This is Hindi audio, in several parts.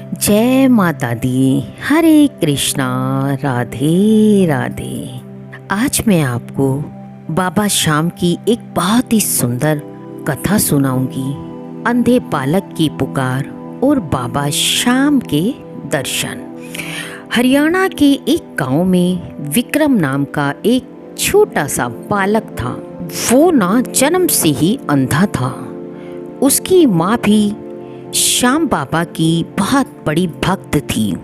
जय माता दी। हरे कृष्णा। राधे राधे। आज मैं आपको बाबा श्याम की एक बहुत ही सुंदर कथा सुनाऊंगी। अंधे बालक की पुकार और बाबा श्याम के दर्शन। हरियाणा के एक गांव में विक्रम नाम का एक छोटा सा बालक था। वो ना जन्म से ही अंधा था। उसकी माँ भी श्याम बाबा की बहुत बड़ी भक्त थी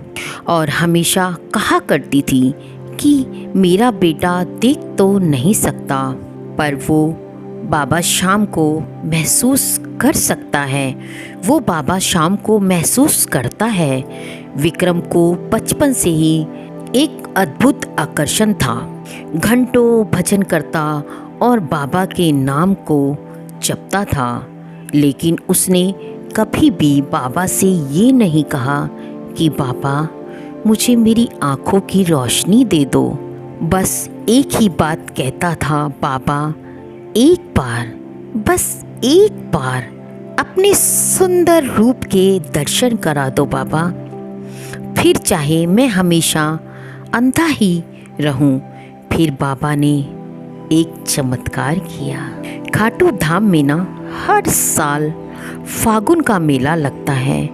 और हमेशा कहा करती थी कि मेरा बेटा देख तो नहीं सकता, पर वो बाबा श्याम को महसूस कर सकता है। वो बाबा श्याम को महसूस करता है। विक्रम को बचपन से ही एक अद्भुत आकर्षण था। घंटों भजन करता और बाबा के नाम को जपता था, लेकिन उसने कभी भी बाबा से ये नहीं कहा कि बाबा मुझे मेरी आँखों की रोशनी दे दो। बस एक ही बात कहता था, बाबा एक बार, बस एक बार अपने सुंदर रूप के दर्शन करा दो बाबा, फिर चाहे मैं हमेशा अंधा ही रहूं। फिर बाबा ने एक चमत्कार किया। खाटू धाम में ना हर साल फागुन का मेला लगता है।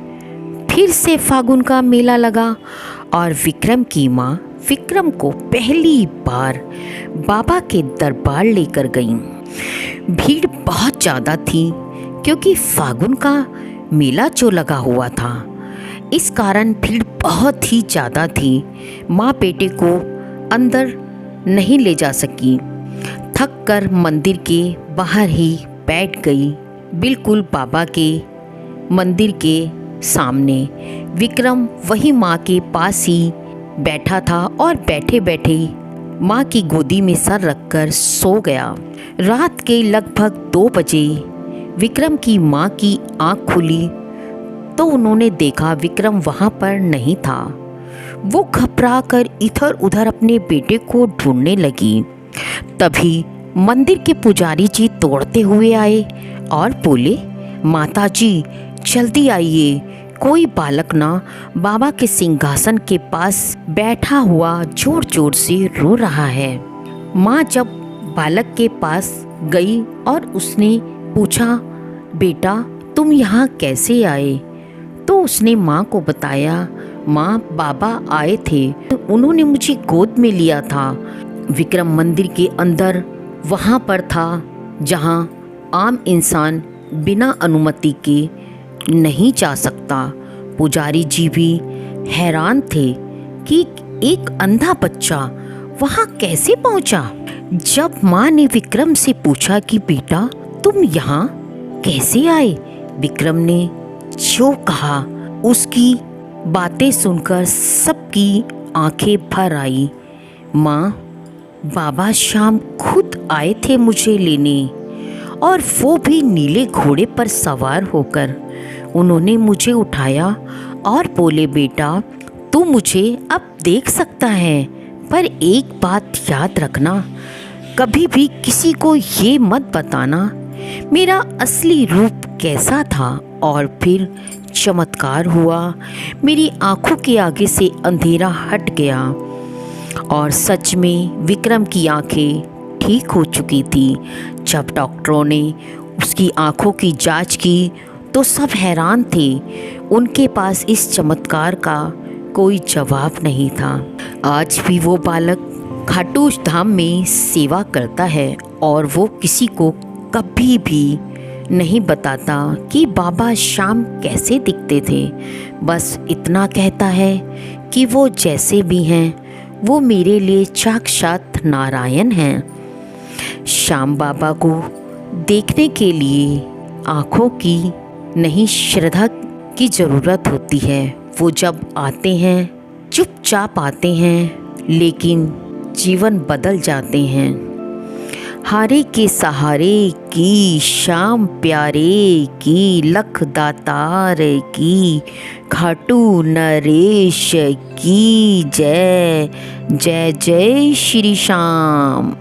फिर से फागुन का मेला लगा और विक्रम की माँ विक्रम को पहली बार बाबा के दरबार लेकर गई। भीड़ बहुत ज़्यादा थी क्योंकि फागुन का मेला जो लगा हुआ था, इस कारण भीड़ बहुत ही ज़्यादा थी। माँ बेटे को अंदर नहीं ले जा सकी। थक कर मंदिर के बाहर ही बैठ गई, बिल्कुल बाबा के मंदिर के सामने। विक्रम वही माँ के पास ही बैठा था और बैठे बैठे माँ की गोदी में सर रखकर सो गया। रात के लगभग 2 बजे विक्रम की माँ की आँख खुली तो उन्होंने देखा विक्रम वहाँ पर नहीं था। वो घबरा कर इधर उधर अपने बेटे को ढूंढने लगी। तभी मंदिर के पुजारी जी दौड़ते हुए आए और बोले, माताजी जल्दी आइए, कोई बालक ना बाबा के सिंहासन के पास बैठा हुआ जोर जोर से रो रहा है। माँ जब बालक के पास गई और उसने पूछा, बेटा तुम यहाँ कैसे आए? तो उसने माँ को बताया, माँ बाबा आए थे, उन्होंने मुझे गोद में लिया था। विक्रम मंदिर के अंदर वहाँ पर था जहाँ आम इंसान बिना अनुमति के नहीं जा सकता। पुजारी जी भी हैरान थे कि एक अंधा बच्चा वहाँ कैसे पहुँचा। जब माँ ने विक्रम से पूछा कि बेटा तुम यहाँ कैसे आए, विक्रम ने जो कहा उसकी बातें सुनकर सबकी आंखें भर आई। माँ बाबा श्याम खुद आए थे मुझे लेने, और वो भी नीले घोड़े पर सवार होकर। उन्होंने मुझे उठाया और बोले, बेटा तू मुझे अब देख सकता है, पर एक बात याद रखना, कभी भी किसी को ये मत बताना मेरा असली रूप कैसा था। और फिर चमत्कार हुआ। मेरी आंखों के आगे से अंधेरा हट गया और सच में विक्रम की आंखें ठीक हो चुकी थी। जब डॉक्टरों ने उसकी आंखों की जांच की तो सब हैरान थे। उनके पास इस चमत्कार का कोई जवाब नहीं था। आज भी वो बालक खाटू धाम में सेवा करता है और वो किसी को कभी भी नहीं बताता कि बाबा श्याम कैसे दिखते थे। बस इतना कहता है कि वो जैसे भी हैं वो मेरे लिए साक्षात नारायण हैं। श्याम बाबा को देखने के लिए आँखों की नहीं, श्रद्धा की ज़रूरत होती है। वो जब आते हैं चुपचाप आते हैं, लेकिन जीवन बदल जाते हैं। हारे के सहारे की, श्याम प्यारे की, लख दातार की, खाटू नरेश की जय। जय जय श्री श्याम।